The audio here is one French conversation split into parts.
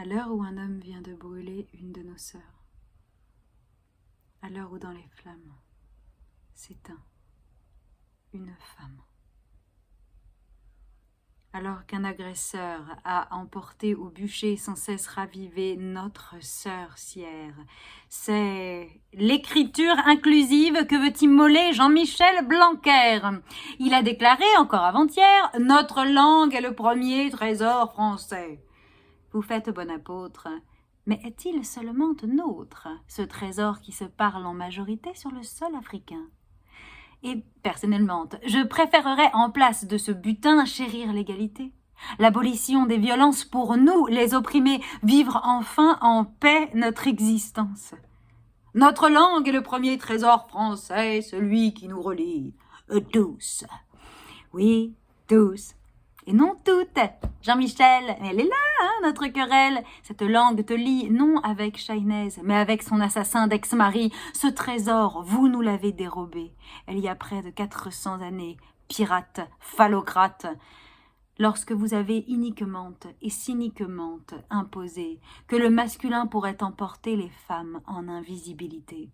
À l'heure où un homme vient de brûler une de nos sœurs, à l'heure où dans les flammes s'éteint une femme, alors qu'un agresseur a emporté au bûcher sans cesse ravivé notre sœur Sierre, c'est l'écriture inclusive que veut immoler Jean-Michel Blanquer. Il a déclaré encore avant-hier « Notre langue est le premier trésor français ». Vous faites bon apôtre, mais est-il seulement nôtre, ce trésor qui se parle en majorité sur le sol africain ? Et personnellement, je préférerais en place de ce butin chérir l'égalité, l'abolition des violences pour nous, les opprimés, vivre enfin en paix notre existence. Notre langue est le premier trésor français, celui qui nous relie tous. Oui, tous. Et non toutes. Jean-Michel, elle est là, hein, notre querelle. Cette langue te lie, non avec Chahinez, mais avec son assassin d'ex-mari. Ce trésor, vous nous l'avez dérobé. Il y a près de 400 années, pirate, phallocrate. Lorsque vous avez iniquement et cyniquement imposé que le masculin pourrait emporter les femmes en invisibilité.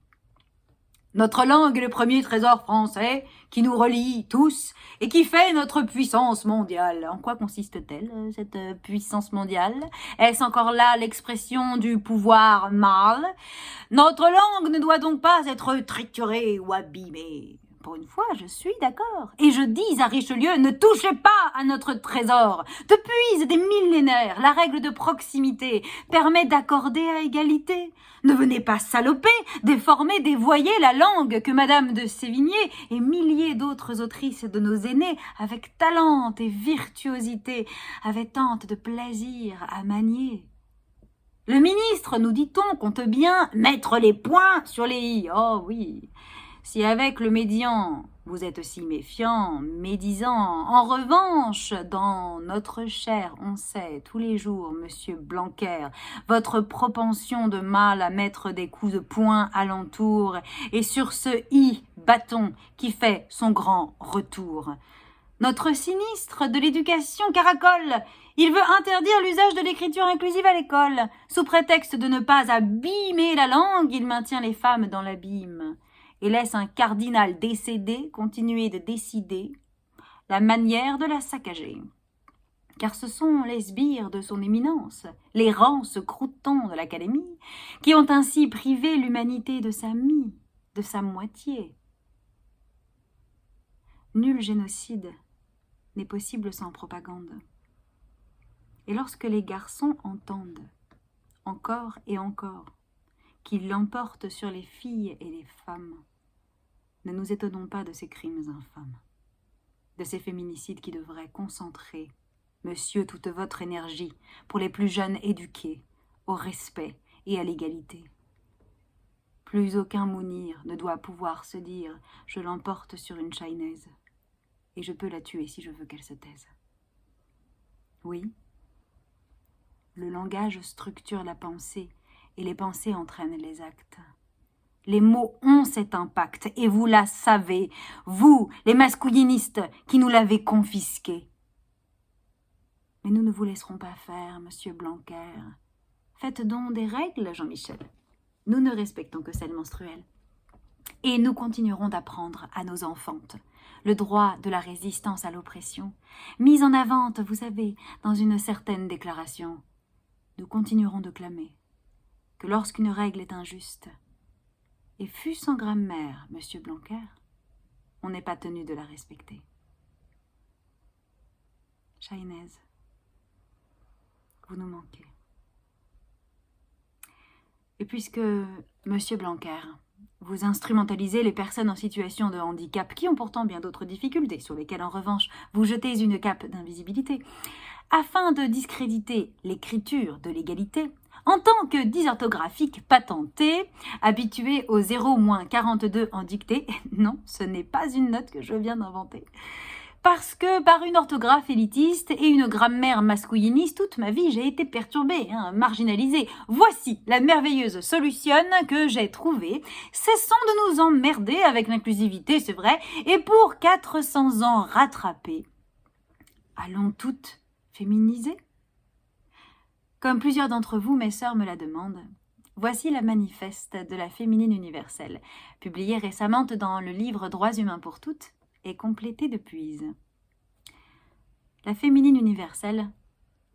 Notre langue est le premier trésor français qui nous relie tous et qui fait notre puissance mondiale. En quoi consiste-t-elle, cette puissance mondiale? Est-ce encore là l'expression du pouvoir mâle? Notre langue ne doit donc pas être triturée ou abîmée. Pour une fois, je suis d'accord. Et je dis à Richelieu, ne touchez pas à notre trésor. Depuis des millénaires, la règle de proximité permet d'accorder à égalité. Ne venez pas saloper, déformer, dévoyer la langue que Madame de Sévigné et milliers d'autres autrices de nos aînés, avec talent et virtuosité, avaient tant de plaisir à manier. Le ministre, nous dit-on, compte bien mettre les points sur les i. Oh oui. Si avec le médian, vous êtes si méfiant, médisant, en revanche, dans notre chair, on sait tous les jours, monsieur Blanquer, votre propension de mal à mettre des coups de poing alentour, et sur ce i bâton qui fait son grand retour. Notre sinistre de l'éducation caracole. Il veut interdire l'usage de l'écriture inclusive à l'école. Sous prétexte de ne pas abîmer la langue, il maintient les femmes dans l'abîme et laisse un cardinal décédé continuer de décider la manière de la saccager. Car ce sont les sbires de son éminence, les rances croûtons de l'Académie, qui ont ainsi privé l'humanité de sa mie, de sa moitié. Nul génocide n'est possible sans propagande. Et lorsque les garçons entendent, encore et encore, qu'ils l'emportent sur les filles et les femmes, ne nous étonnons pas de ces crimes infâmes, de ces féminicides qui devraient concentrer, monsieur, toute votre énergie pour les plus jeunes éduqués, au respect et à l'égalité. Plus aucun mounir ne doit pouvoir se dire « je l'emporte sur une Chahinez » et je peux la tuer si je veux qu'elle se taise. Oui, le langage structure la pensée et les pensées entraînent les actes. Les mots ont cet impact et vous la savez, vous, les masculinistes, qui nous l'avez confisqué. Mais nous ne vous laisserons pas faire, monsieur Blanquer. Faites donc des règles, Jean-Michel. Nous ne respectons que celles menstruelles. Et nous continuerons d'apprendre à nos enfantes le droit de la résistance à l'oppression, mis en avant, vous savez, dans une certaine déclaration. Nous continuerons de clamer que lorsqu'une règle est injuste, et fût-ce en grammaire, monsieur Blanquer, on n'est pas tenu de la respecter. Chahinez, vous nous manquez. Et puisque, monsieur Blanquer, vous instrumentalisez les personnes en situation de handicap qui ont pourtant bien d'autres difficultés, sur lesquelles en revanche vous jetez une cape d'invisibilité, afin de discréditer l'écriture de l'égalité, en tant que dysorthographique patenté, habitué au 0-42 en dictée, non, ce n'est pas une note que je viens d'inventer, parce que par une orthographe élitiste et une grammaire masculiniste, toute ma vie j'ai été perturbée, marginalisée. Voici la merveilleuse solution que j'ai trouvée. Cessons de nous emmerder avec l'inclusivité, c'est vrai, et pour 400 ans rattrapés, allons toutes féminiser. Comme plusieurs d'entre vous, mes sœurs me la demandent, voici la manifeste de la féminine universelle, publiée récemment dans le livre Droits humains pour toutes et complétée depuis. La féminine universelle,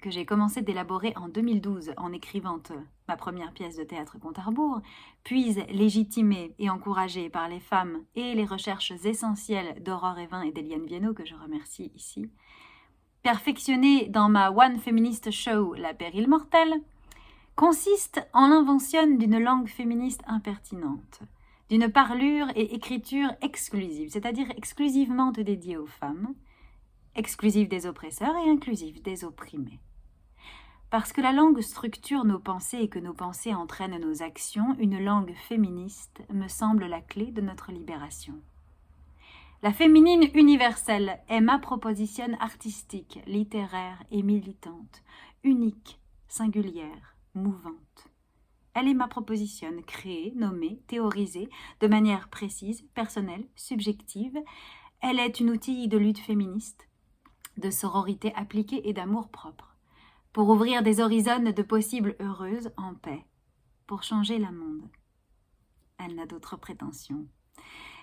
que j'ai commencé d'élaborer en 2012 en écrivant ma première pièce de théâtre Compte à rebours, puis légitimée et encouragée par les femmes et les recherches essentielles d'Aurore Evin et d'Eliane Viennot, que je remercie ici, perfectionnée dans ma One Feminist Show La Pérille Mortelle, consiste en l'invention d'une langue féministe impertinente, d'une parlure et écriture exclusive, c'est-à-dire exclusivement dédiée aux femmes, exclusive des oppresseurs et inclusive des opprimés. Parce que la langue structure nos pensées et que nos pensées entraînent nos actions, une langue féministe me semble la clé de notre libération. La féminine universelle est ma proposition artistique, littéraire et militante, unique, singulière, mouvante. Elle est ma proposition créée, nommée, théorisée, de manière précise, personnelle, subjective. Elle est une outil de lutte féministe, de sororité appliquée et d'amour propre, pour ouvrir des horizons de possibles heureuses en paix, pour changer le monde. Elle n'a d'autre prétention.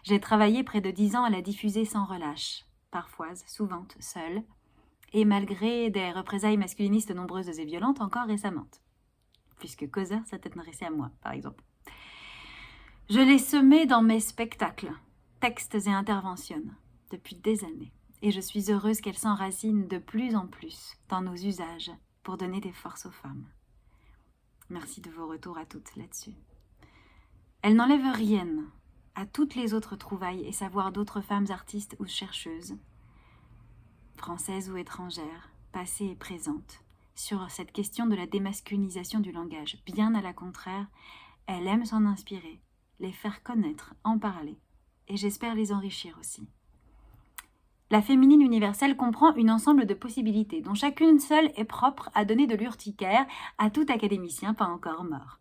J'ai travaillé près de 10 ans à la diffuser sans relâche, parfois, souvent, seule, et malgré des représailles masculinistes nombreuses et violentes encore récemment, puisque Causeur s'est adressé à moi, par exemple. Je l'ai semée dans mes spectacles, textes et interventions, depuis des années, et je suis heureuse qu'elle s'enracine de plus en plus dans nos usages, pour donner des forces aux femmes. Merci de vos retours à toutes là-dessus. Elle n'enlève rien à toutes les autres trouvailles et savoirs d'autres femmes artistes ou chercheuses, françaises ou étrangères, passées et présentes, sur cette question de la démasculinisation du langage. Bien à la contraire, elle aime s'en inspirer, les faire connaître, en parler, et j'espère les enrichir aussi. La féminine universelle comprend un ensemble de possibilités, dont chacune seule est propre à donner de l'urticaire à tout académicien pas encore mort.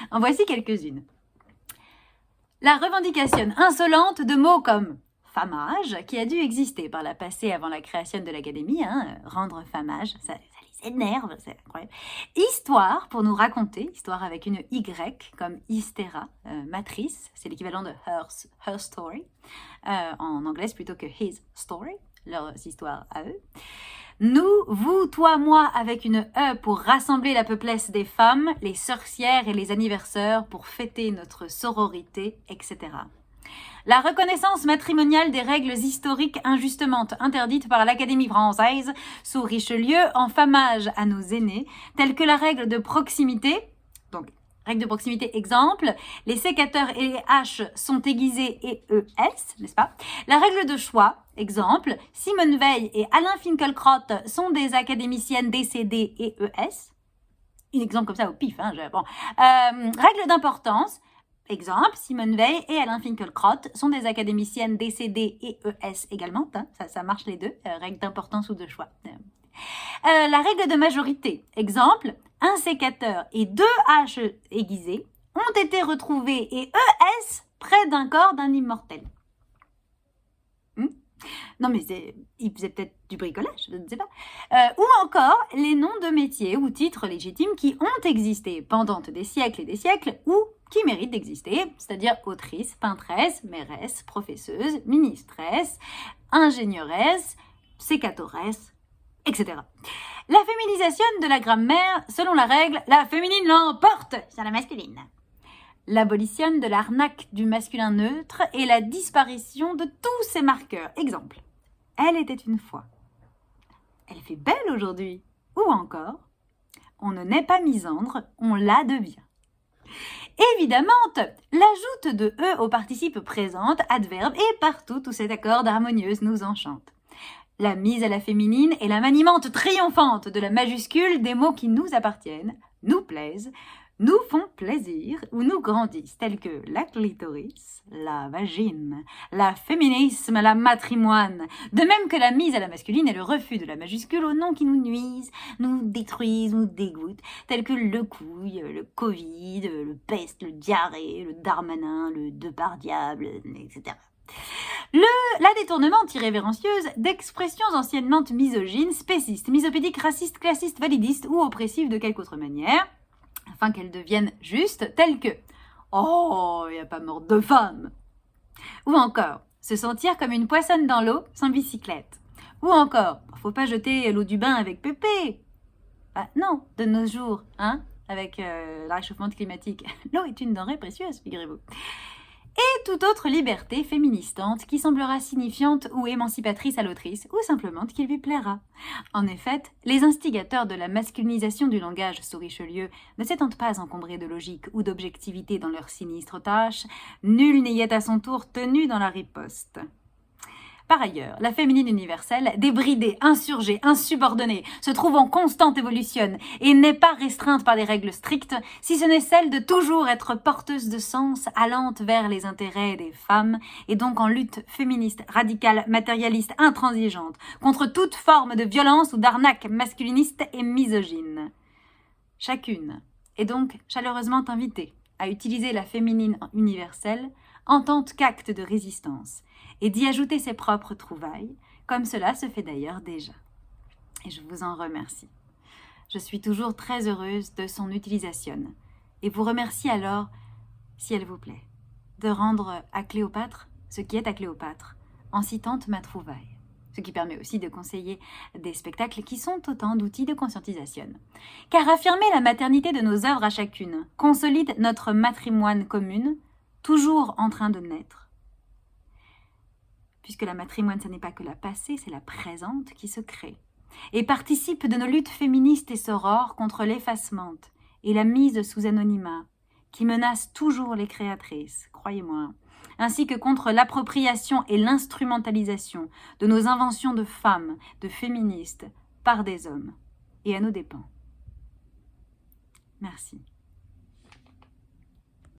En voici quelques-unes. La revendication insolente de mots comme « famage », qui a dû exister par la passé avant la création de l'académie, rendre famage, ça les énerve, c'est incroyable. Histoire, pour nous raconter, histoire avec une Y, comme hystéra, matrice, c'est l'équivalent de her story, en anglais plutôt que his story, leurs histoires à eux. Nous, vous, toi, moi, avec une E pour rassembler la peuplesse des femmes, les sorcières et les anniversaires pour fêter notre sororité, etc. La reconnaissance matrimoniale des règles historiques injustement interdites par l'Académie française sous Richelieu en famage à nos aînés, telles que la règle de proximité. Donc, règle de proximité, exemple, les sécateurs et les haches sont aiguisés et ES, n'est-ce pas? La règle de choix, exemple, Simone Veil et Alain Finkielkraut sont des académiciennes décédées et ES. Un exemple comme ça au pif, règle d'importance, exemple, Simone Veil et Alain Finkielkraut sont des académiciennes décédées et ES également, ça marche les deux, règle d'importance ou de choix. La règle de majorité, exemple, un sécateur et 2 haches aiguisées ont été retrouvés et ES près d'un corps d'un immortel. Non mais il faisait peut-être du bricolage, je ne sais pas. Ou encore les noms de métiers ou titres légitimes qui ont existé pendant des siècles et des siècles ou qui méritent d'exister, c'est-à-dire autrice, peintresse, mairesse, professeuse, ministresse, ingénieuresse, sécatoresse, etc. La féminisation de la grammaire, selon la règle, la féminine l'emporte sur la masculine. L'abolition de l'arnaque du masculin neutre et la disparition de tous ses marqueurs. Exemple, elle était une fois. Elle fait belle aujourd'hui. Ou encore, on ne naît pas misandre, on la devient. Évidemment, l'ajoute de E au participe présent, adverbe, et partout où cet accord harmonieuse nous enchante. La mise à la féminine et la maniement triomphante de la majuscule des mots qui nous appartiennent, nous plaisent, nous font plaisir ou nous grandissent, tels que la clitoris, la vagine, la féminisme, la matrimoine, de même que la mise à la masculine et le refus de la majuscule aux noms qui nous nuisent, nous détruisent, nous dégoûtent, tels que le couille, le Covid, le peste, le diarrhée, le Darmanin, le Depardiable, etc. La détournement irrévérencieuse d'expressions anciennement misogynes, spécistes, misopédiques, racistes, classistes, validistes ou oppressives de quelque autre manière, afin qu'elles deviennent justes, telles que « Oh, il n'y a pas mort de femme !» Ou encore « Se sentir comme une poissonne dans l'eau sans bicyclette !» Ou encore « Faut pas jeter l'eau du bain avec Pépé !» Bah non, de nos jours, hein, avec le réchauffement climatique, l'eau est une denrée précieuse, figurez-vous. Et toute autre liberté féministante qui semblera signifiante ou émancipatrice à l'autrice, ou simplement qui lui plaira. En effet, les instigateurs de la masculinisation du langage sous Richelieu ne s'étant pas encombrés de logique ou d'objectivité dans leur sinistre tâche, nul n'y est à son tour tenu dans la riposte. Par ailleurs, la féminine universelle, débridée, insurgée, insubordonnée, se trouve en constante évolution et n'est pas restreinte par des règles strictes, si ce n'est celle de toujours être porteuse de sens, allante vers les intérêts des femmes, et donc en lutte féministe, radicale, matérialiste, intransigeante, contre toute forme de violence ou d'arnaque masculiniste et misogyne. Chacune est donc chaleureusement invitée à utiliser la féminine universelle en tant qu'acte de résistance, et d'y ajouter ses propres trouvailles, comme cela se fait d'ailleurs déjà. Et je vous en remercie. Je suis toujours très heureuse de son utilisation, et vous remercie alors, si elle vous plaît, de rendre à Cléopâtre ce qui est à Cléopâtre, en citant ma trouvaille, ce qui permet aussi de conseiller des spectacles qui sont autant d'outils de conscientisation. Car affirmer la maternité de nos œuvres à chacune consolide notre matrimoine commun, toujours en train de naître, puisque la matrimoine, ce n'est pas que la passée, c'est la présente qui se crée, et participe de nos luttes féministes et sorores contre l'effacement et la mise sous anonymat, qui menacent toujours les créatrices, croyez-moi, ainsi que contre l'appropriation et l'instrumentalisation de nos inventions de femmes, de féministes, par des hommes, et à nos dépens. Merci.